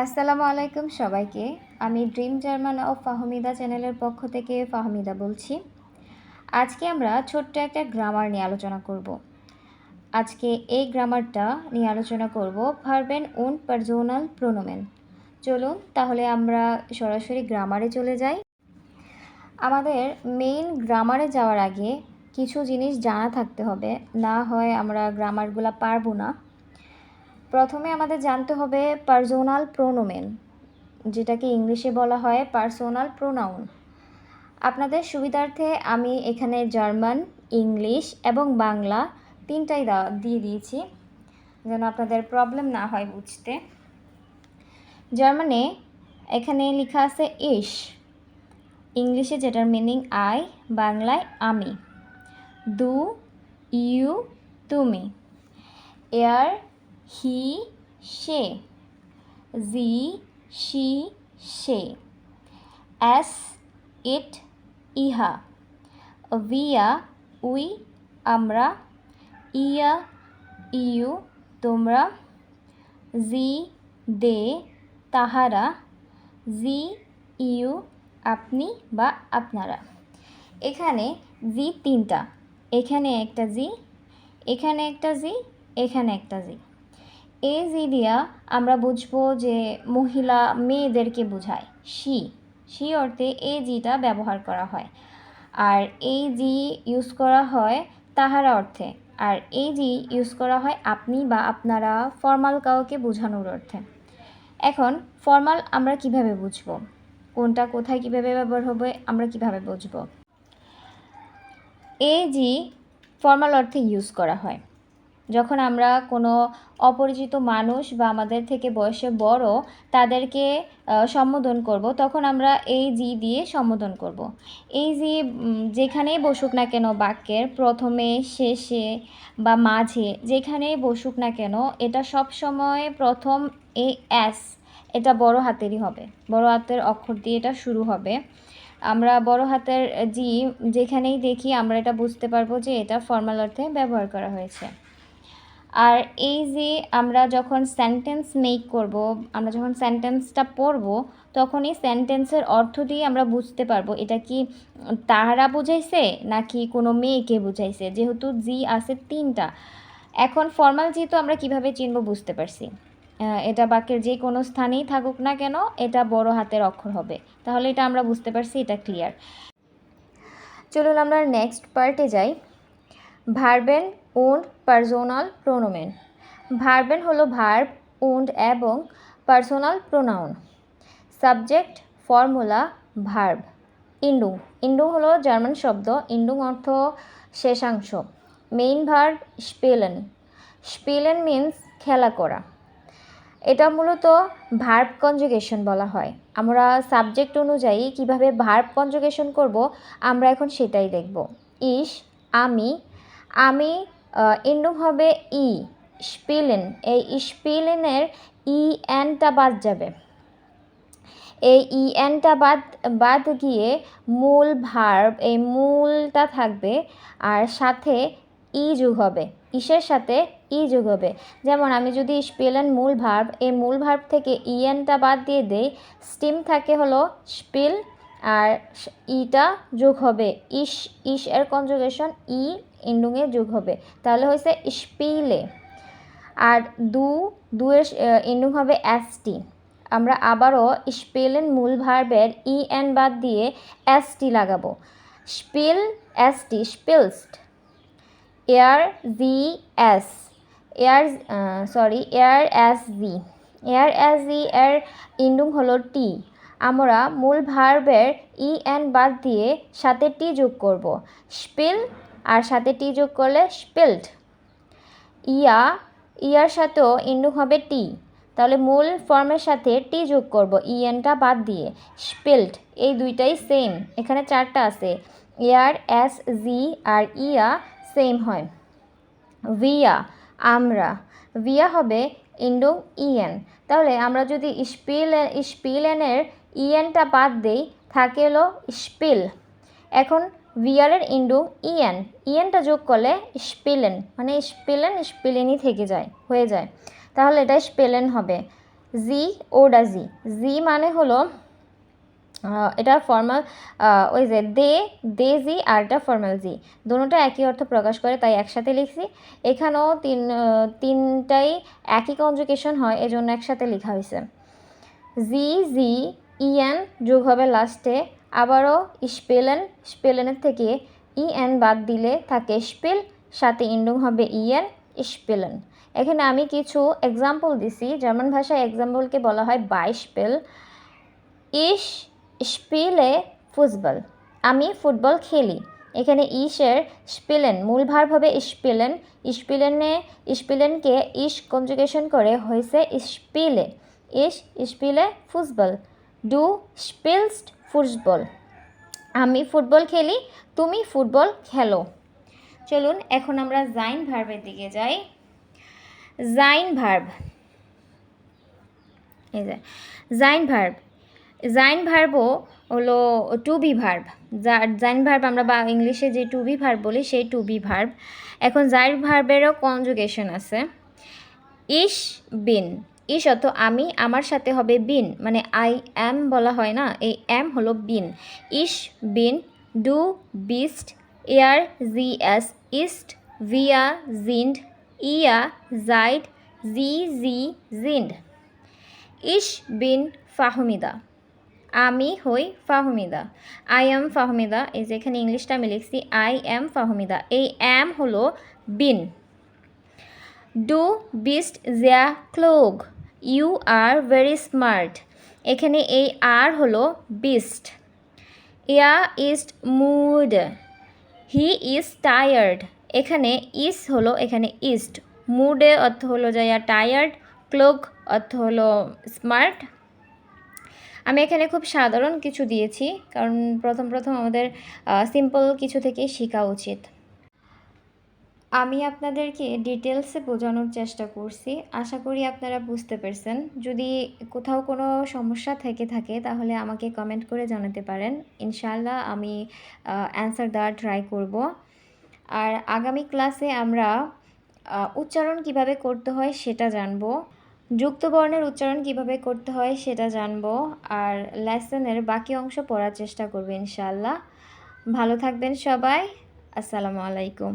আসসালামু আলাইকুম সবাইকে। আমি ড্রিম জার্মান অফ ফাহমিদা চ্যানেলের পক্ষ থেকে ফাহমিদা বলছি। আজকে আমরা ছোট্ট একটা গ্রামার নিয়ে আলোচনা করব। আজকে এই গ্রামারটা নিয়ে আলোচনা করব ভার্বেন উন্ড পার্সোনাল প্রোনোমেন। চলুন তাহলে আমরা সরাসরি গ্রামারে চলে যাই। আমাদের মেইন গ্রামারে যাওয়ার আগে কিছু জিনিস জানা থাকতে হবে, না হয় আমরা গ্রামারগুলো পারবো না। প্রথমে আমাদের জানতে হবে পার্সোনাল প্রোনোমেন, যেটাকে ইংলিশে বলা হয় পার্সোনাল প্রোনাউন। আপনাদের সুবিধার্থে আমি এখানে জার্মান, ইংলিশ এবং বাংলা তিনটাই দিয়ে দিয়েছি, যেন আপনাদের প্রবলেম না হয় বুঝতে। জার্মানে এখানে লেখা আছে ইশ, ইংলিশে যেটার মিনিং আই, বাংলায় আমি। দু, ইউ, তুমি। এয়ার, হি, সে। জি, সি, সে। এস, ইট, ইহা। ভিয়া, উই, আমরা। ইয়া, ইউ, তোমরা। জি, দে, তাহারা। জি, ইউ, আপনি বা আপনারা। এখানে জি তিনটা, এখানে একটা জি, এখানে একটা জি, এখানে একটা জি। এই জি দিয়া আমরা বুঝবো যে মহিলা মেয়েদেরকে বোঝায়। সি অর্থে এই জিটা ব্যবহার করা হয়। আর এই জি ইউজ করা হয় তাহারা অর্থে। আর এই জি ইউজ করা হয় আপনি বা আপনারা, ফর্মাল কাউকে বোঝানোর অর্থে। এখন ফর্মাল আমরা কিভাবে বুঝবো, কোনটা কোথায় কিভাবে ব্যবহার হবে আমরা কিভাবে বুঝবো? এই জি ফর্মাল অর্থে ইউজ করা হয় যখন আমরা কোনো অপরিচিত মানুষ বা আমাদের থেকে বয়সে বড় তাদেরকে সম্বোধন করব, তখন আমরা এই জি দিয়ে সম্বোধন করব। এই জি যেখানেই বসুক না কেন, বাক্যের প্রথমে, শেষে বা মাঝে যেখানেই বসুক না কেন, এটা সব সময় প্রথম এই এস, এটা বড় হাতেরই হবে, বড় হাতের অক্ষর দিয়ে এটা শুরু হবে। আমরা বড় হাতের জি যেখানেই দেখি আমরা এটা বুঝতে পারবো যে এটা ফর্মাল অর্থে ব্যবহার করা হয়েছে। আর এই যে আমরা যখন সেন্টেন্স মেক করব, আমরা যখন সেন্টেন্সটা পড়ব, তখন এই সেন্টেন্সের অর্থ দিয়ে আমরা বুঝতে পারবো এটা কি তাহারা বুঝাইছে নাকি কোনো মেয়েকে বুঝাইছে, যেহেতু জি আছে তিনটা। এখন ফর্মাল জি তো আমরা কিভাবে চিনব বুঝতে পারছি, এটা বাক্যের যে কোনো স্থানেই থাকুক না কেন এটা বড় হাতের অক্ষর হবে, তাহলে এটা আমরা বুঝতে পারছি, এটা ক্লিয়ার। চলুন আমরা নেক্সট পার্টে যাই। ভার্বেন উন্ড পার্সোনাল প্রোনোমেন। ভার্বেন হলো ভার্ব, উন্ড এবং personal pronoun. Subject, formula, verb. ইন্ডুং, ইন্ডুং হলো জার্মান শব্দ, ইন্ডুং অর্থ শেষাংশ। মেইন ভার্ব স্পেলেন, স্পেলেন মিন্স খেলা করা। এটা মূলত ভার্ব কনজুগেশন বলা হয়। আমরা সাবজেক্ট অনুযায়ী কিভাবে ভার্ব কনজুগেশন করব আমরা এখন সেটাই দেখব। ইশ, আমি, আমি ইন্ডুং হবে ই, স্পিলেন, এই স্পিলেনের ই এনটা বাদ যাবে। এই ই এনটা বাদ গিয়ে মূল ভার্ব, এই মূলটা থাকবে আর সাথে ই যোগ হবে, ইসের সাথে ই যোগ হবে। যেমন আমি যদি স্পেলেন মূল ভার্ব, এই মূল ভার্ব থেকে ই এনটা বাদ দিয়ে দেই, স্টিম থাকে হলো স্পিল, আর ইটা যোগ হবে ইস, ইস এর কনজুগেশন ই ইন্ডুঙে যোগ হবে, তাহলে হয়েছে স্পিলে। আর দুয়ের ইন্ডুং হবে এসটি। আমরা আবারও স্পেলেন মূল ভার্বের ই এন বাদ দিয়ে এসটি লাগাবো, স্পিল, এসটি, স্পিলসড। এয়ার, জি, এস, এয়ার, এয়ার এস জি, এয়ার এস জি এর ইন্ডুং হলো টি। আমরা মূল ভার্বের ই এন বাদ দিয়ে সাথে টি যোগ করব, স্পিল, আর সাথে টি যোগ করলে স্পিলড। ইয়া, ইয়ার সাথেও ইন্ডুং হবে টি, তাহলে মূল ফর্মের সাথে টি যোগ করব ই এনটা বাদ দিয়ে, স্পিলড। এই দুইটাই সেম, এখানে চারটা আছে, এয়ার এস জি আর ইয়া সেম হয়। ভিয়া, আমরা, ভিয়া হবে ইন্ডুং ইএন, তাহলে আমরা যদি স্পিলেনের ইএনটা বাদ দেই থাকে হলো স্পিল। এখন ভিয়ারের ইন্ডুং ইএন, ইএনটা যোগ করলে স্পেলেন, মানে স্পেলেনই থেকে যায়, হয়ে যায়, তাহলে এটা স্পেলেন হবে। জি ওডা জি, জি মানে হলো এটা ফর্মাল, ওই যে দে জি আর এটা ফর্মাল জি, দুটোটা একই অর্থ প্রকাশ করে, তাই একসাথে লিখছি। এখানেও তিনটাই একই কনজুগেশন হয়, এজন্য একসাথে লেখা হয়েছে। জি জি ইএন যোগ হবে লাস্টে, আবারও স্পেলেনের থেকে ইএন বাদ দিলে থাকে স্পেল, সাথে ইন্ডুং হবে ইএন, স্পেলেন। এখানে আমি কিছু এক্সাম্পল দিছি, জার্মান ভাষায় এক্সাম্পলকে বলা হয় বাইস্পেল। ইশ স্পিলে ফুটবল, আমি ফুটবল খেলি। এখানে ইশের স্পিলেন মূল ভার্ব হবে স্পিলেন, স্পিলেনকে ইশ কনজুগেশন করে হয়েছে স্পিলে, ইশ স্পিলে ফুটবল, ডু স্পিলস্ট ফুটবল, আমি ফুটবল খেলি, তুমি ফুটবল খেলো। চলুন এখন আমরা জাইন ভার্বের দিকে যাই। জাইন ভার্ব, এই যে জাইন ভার্ব, জাইন ভার্বও হলো two be verb. Zain verb আমরা বা ইংলিশে যে টু বি ভার্ব বলি সেই টু বি ভার্ব। এখন জাইন ভার্বেরও কনজুগেশন আছে। ইশ বিন, ইশ অর্থ আমি, আমার সাথে হবে বিন, মানে আই অ্যাম বলা হয় না, এই অ্যাম হলো বিন। ইশ বিন, ডু বিস্ট, এয়ার জি এস ইস্ট, ভিয়া জিন্ড, ইয়া জাইড, জি জি জিন্ড। ইশ বিন ফাহমিদা, আমি হই ফাহমিদা। আই এম ফাহমিদা, এই যে এখানে ইংলিশটা আমি লিখছি আই এম ফাহমিদা, এই অ্যাম হলো বিন। ডু বিস্ট জিয়া ক্লোগ, ইউ আর ভেরি স্মার্ট, এখানে এই আর হলো বিস্ট। ইয়া ইস্ট মুড, হি ইজ টায়ার্ড, এখানে ইস হলো এখানে ইস্ট, মুডে অর্থ হলো যাইয়া টায়ার্ড, ক্লোগ অর্থ হলো স্মার্ট। আমি এখানে খুব সাধারণ কিছু দিয়েছি, কারণ প্রথম আমাদের সিম্পল কিছু থেকেই শেখা উচিত। আমি আপনাদেরকে ডিটেলসে বোঝানোর চেষ্টা করছি, আশা করি আপনারা বুঝতে পেরেছেন। যদি কোথাও কোনো সমস্যা থেকে থাকে তাহলে আমাকে কমেন্ট করে জানাতে পারেন, ইনশাআল্লাহ আমি অ্যান্সার দেওয়ার ট্রাই করব। আর আগামী ক্লাসে আমরা উচ্চারণ কিভাবে করতে হয় সেটা জানবো, যুক্ত বর্ণের উচ্চারণ কিভাবে করতে হয় সেটা জানবো, আর লেসনের বাকি অংশ পড়ার চেষ্টা করব ইনশাআল্লাহ। ভালো থাকবেন সবাই, আসসালামু আলাইকুম।